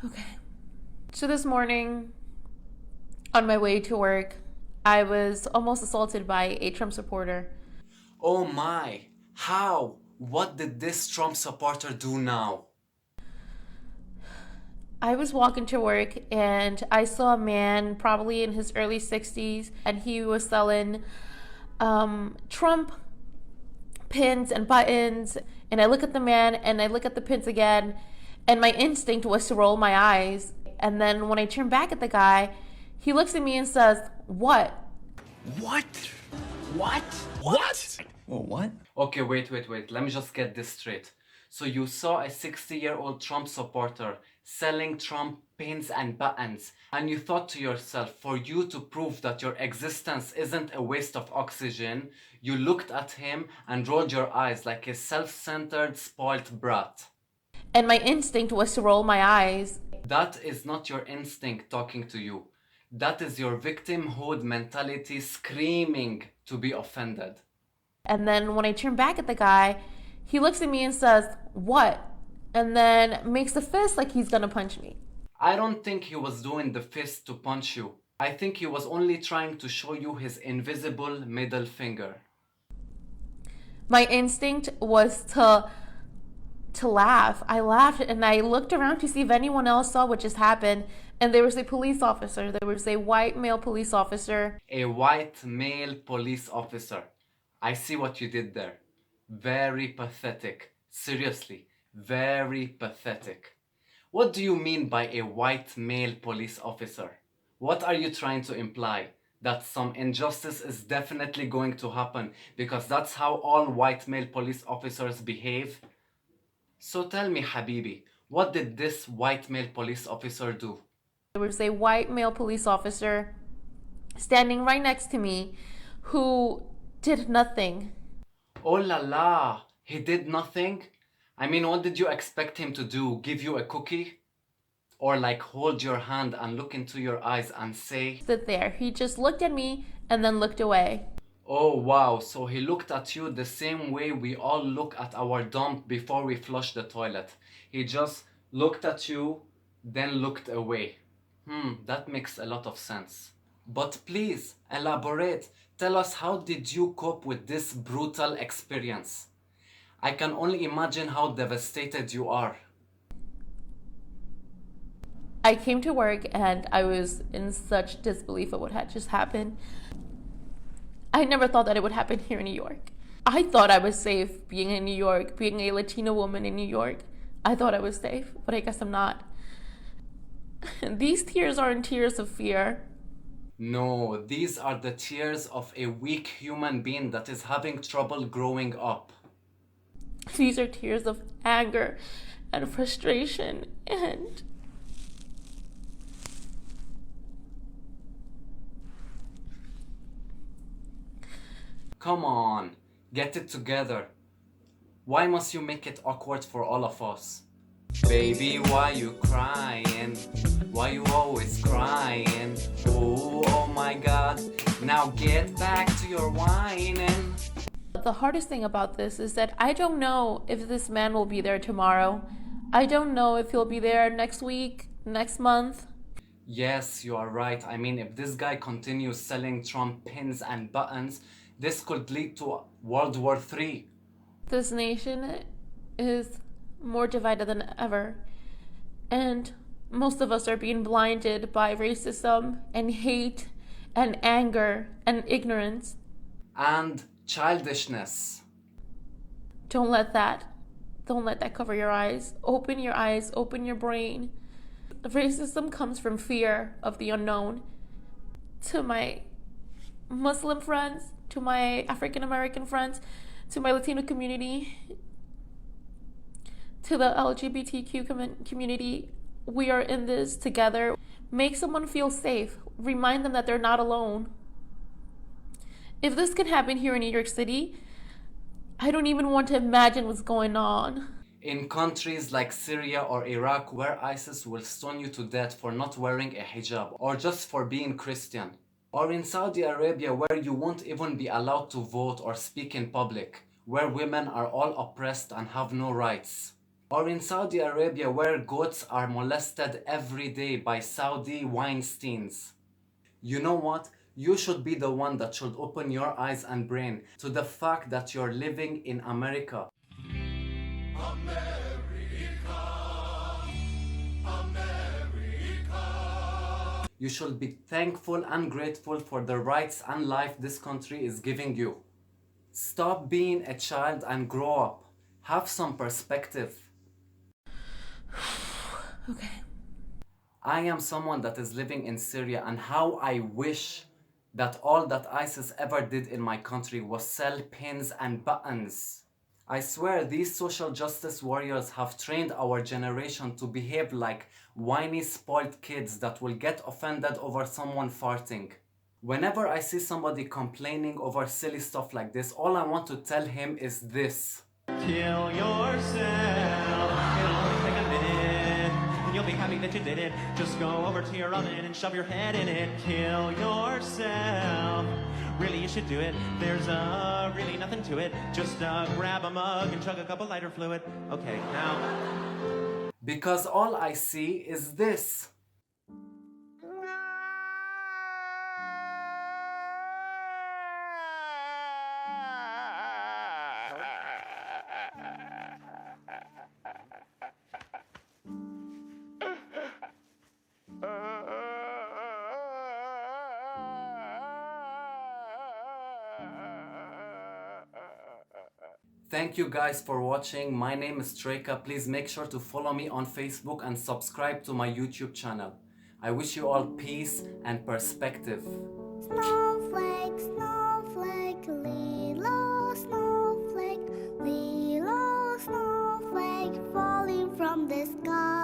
Okay. So this morning, on my way to work, I was almost assaulted by a Trump supporter. Oh my! How? What did this Trump supporter do now? I was walking to work and I saw a man, probably in his early 60s, and he was selling Trump pins and buttons. And I look at the man and I look at the pins again, and my instinct was to roll my eyes. And then when I turn back at the guy, he looks at me and says, "What?" What? What? What? Oh, what? Okay, wait. Let me just get this straight. So you saw a 60-year-old Trump supporter selling Trump pins and buttons, and you thought to yourself, for you to prove that your existence isn't a waste of oxygen, you looked at him and rolled your eyes like a self-centered, spoiled brat. And my instinct was to roll my eyes. That is not your instinct talking to you. That is your victimhood mentality screaming to be offended. And then when I turn back at the guy, he looks at me and says, "What?" And then makes a fist like he's gonna punch me. I don't think he was doing the fist to punch you. I think he was only trying to show you his invisible middle finger. My instinct was to laugh. I laughed and I looked around to see if anyone else saw what just happened. And there was a police officer. There was a white male police officer. A white male police officer. I see what you did there. Very pathetic. Seriously, very pathetic. What do you mean by a white male police officer? What are you trying to imply? That some injustice is definitely going to happen because that's how all white male police officers behave? So tell me, Habibi, what did this white male police officer do? There was a white male police officer standing right next to me who did nothing. Oh la la, he did nothing? I mean, what did you expect him to do? Give you a cookie? Or like hold your hand and look into your eyes and say, Stood there. He just looked at me and then looked away. oh wow, so he looked at you the same way we all look at our dump before we flush the toilet. He just looked at you, then looked away. That makes a lot of sense. But please, elaborate. Tell us, how did you cope with this brutal experience? I can only imagine how devastated you are. I came to work and I was in such disbelief of what had just happened. I never thought that it would happen here in New York. I thought I was safe being in New York, being a Latina woman in New York. I thought I was safe, but I guess I'm not. These tears aren't tears of fear. No, these are the tears of a weak human being that is having trouble growing up. These are tears of anger and frustration and Come on, get it together. Why must you make it awkward for all of us? Baby, why you crying? Why you always crying? Oh my god, now get back to your whining. the hardest thing about this is that I don't know if this man will be there tomorrow. I don't know if he'll be there next week, next month. Yes, you are right. I mean, if this guy continues selling Trump pins and buttons, this could lead to World War III. This nation is more divided than ever. And most of us are being blinded by racism and hate and anger and ignorance. And childishness. Don't let that. Don't let that cover your eyes, open your brain. Racism comes from fear of the unknown. To my Muslim friends, to my African American friends, to my Latino community, to the LGBTQ community, we are in this together. Make someone feel safe. Remind them that they're not alone. If this can happen here in New York City, I don't even want to imagine what's going on. In countries like Syria or Iraq, where ISIS will stone you to death for not wearing a hijab or just for being Christian. Or in Saudi Arabia, where you won't even be allowed to vote or speak in public, where women are all oppressed and have no rights. Or in Saudi Arabia, where goats are molested every day by Saudi Weinsteins. You know what? You should be the one that should open your eyes and brain to the fact that you're living in America. You should be thankful and grateful for the rights and life this country is giving you. Stop being a child and grow up. Have some perspective. Okay. I am someone that is living in Syria, and how I wish that all that ISIS ever did in my country was sell pins and buttons. I swear these social justice warriors have trained our generation to behave like whiny spoiled kids that will get offended over someone farting. Whenever I see somebody complaining over silly stuff like this, all I want to tell him is this. Kill yourself. It'll only take a minute. And you'll be happy that you did it. Just go over to your oven and shove your head in it. Kill yourself. Really, you should do it. There's really nothing to it. Just grab a mug and chug a couple lighter fluid. Okay, now. Because all I see is this. Thank you guys for watching. My name is Treka. Please make sure to follow me on Facebook and subscribe to my YouTube channel. I wish you all peace and perspective. Snowflake, snowflake, little snowflake, little snowflake falling from the sky.